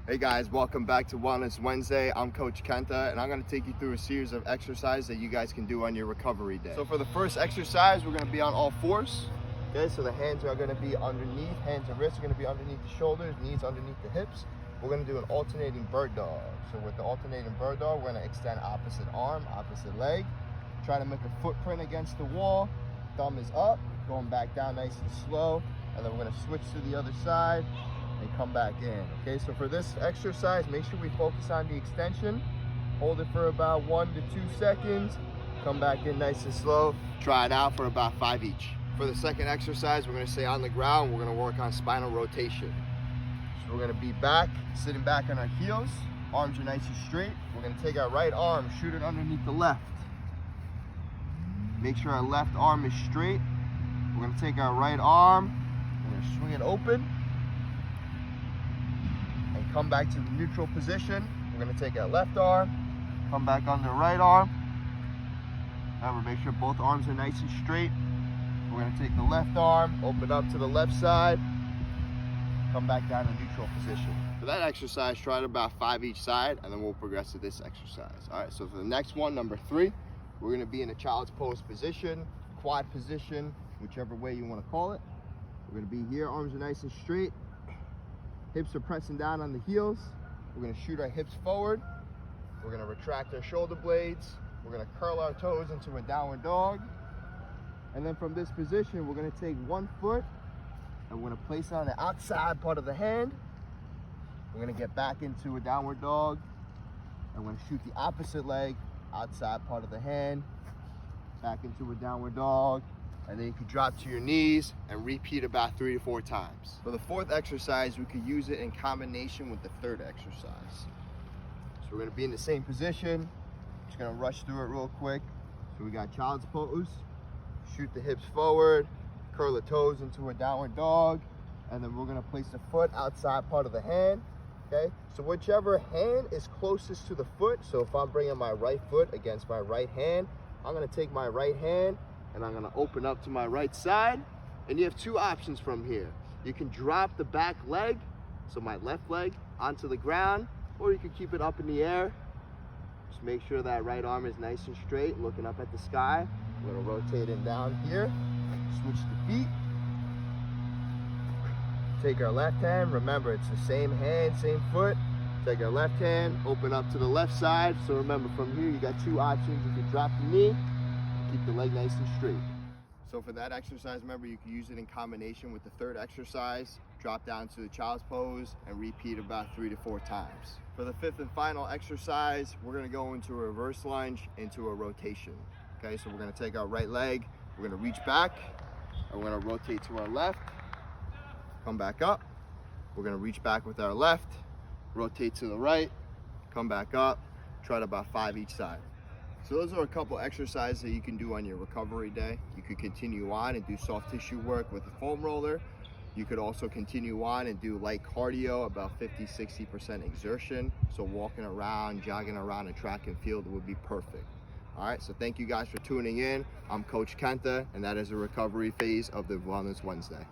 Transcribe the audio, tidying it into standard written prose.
Hey guys, welcome back to Wellness Wednesday. I'm Coach Kenta, and I'm going to take you through a series of exercises that you guys can do on your recovery day. So for the first exercise, we're going to be on all fours. Okay, so the hands are going to be underneath, hands and wrists are going to be underneath the shoulders, knees underneath the hips. We're going to do an alternating bird dog. So with the alternating bird dog, we're going to extend opposite arm, opposite leg. Try to make a footprint against the wall. Thumb is up, going back down nice and slow. And then we're going to switch to the other side and come back in. Okay, so for this exercise, make sure we focus on the extension. Hold it for about 1 to 2 seconds. Come back in nice and slow. Try it out for about 5 each. For the second exercise, we're going to stay on the ground. We're going to work on spinal rotation. So we're going to be back, sitting back on our heels. Arms are nice and straight. We're going to take our right arm, shoot it underneath the left. Make sure our left arm is straight. We're going to take our right arm, we're going to swing it open. And come back to the neutral position. We're going to take our left arm, come back on the right arm. Remember, make sure both arms are nice and straight. We're going to take the left arm, open up to the left side, come back down to neutral position. For that exercise, try it about 5 each side, and then we'll progress to this exercise. All right, so for the next one, number 3, we're going to be in a child's pose position, quad position, whichever way you want to call it. We're going to be here, arms are nice and straight. Hips are pressing down on the heels. We're going to shoot our hips forward. We're going to retract our shoulder blades. We're going to curl our toes into a downward dog. And then from this position, we're going to take one foot and we're going to place it on the outside part of the hand. We're going to get back into a downward dog. And we're going to shoot the opposite leg, outside part of the hand, back into a downward dog. And then you can drop to your knees and repeat about 3 to 4 times. For the fourth exercise, we could use it in combination with the third exercise. So we're going to be in the same position. Just going to rush through it real quick. So we got child's pose. Shoot the hips forward, curl the toes into a downward dog, and then we're going to place the foot outside part of the hand. Okay, so whichever hand is closest to the foot, so if I'm bringing my right foot against my right hand, I'm going to take my right hand and I'm going to open up to my right side. And you have 2 options from here. You can drop the back leg, so my left leg, onto the ground, or you can keep it up in the air. Just make sure that right arm is nice and straight, looking up at the sky. We're going to rotate it down here, switch the feet. Take our left hand, remember it's the same hand, same foot. Take our left hand, open up to the left side. So remember, from here you got 2 options. You can drop the knee, keep the leg nice and straight. So for that exercise, remember, you can use it in combination with the third exercise. Drop down to the child's pose and repeat about 3 to 4 times. For the 5th and final exercise, we're going to go into a reverse lunge, into a rotation. Okay, so we're going to take our right leg, we're going to reach back, and we're going to rotate to our left, come back up. We're going to reach back with our left, rotate to the right, come back up. Try it about 5 each side. So those are a couple exercises that you can do on your recovery day. You could continue on and do soft tissue work with a foam roller. You could also continue on and do light cardio, about 50-60% exertion. So walking around, jogging around a track and field would be perfect. All right, so thank you guys for tuning in. I'm Coach Kenta, and that is the recovery phase of the Wellness Wednesday.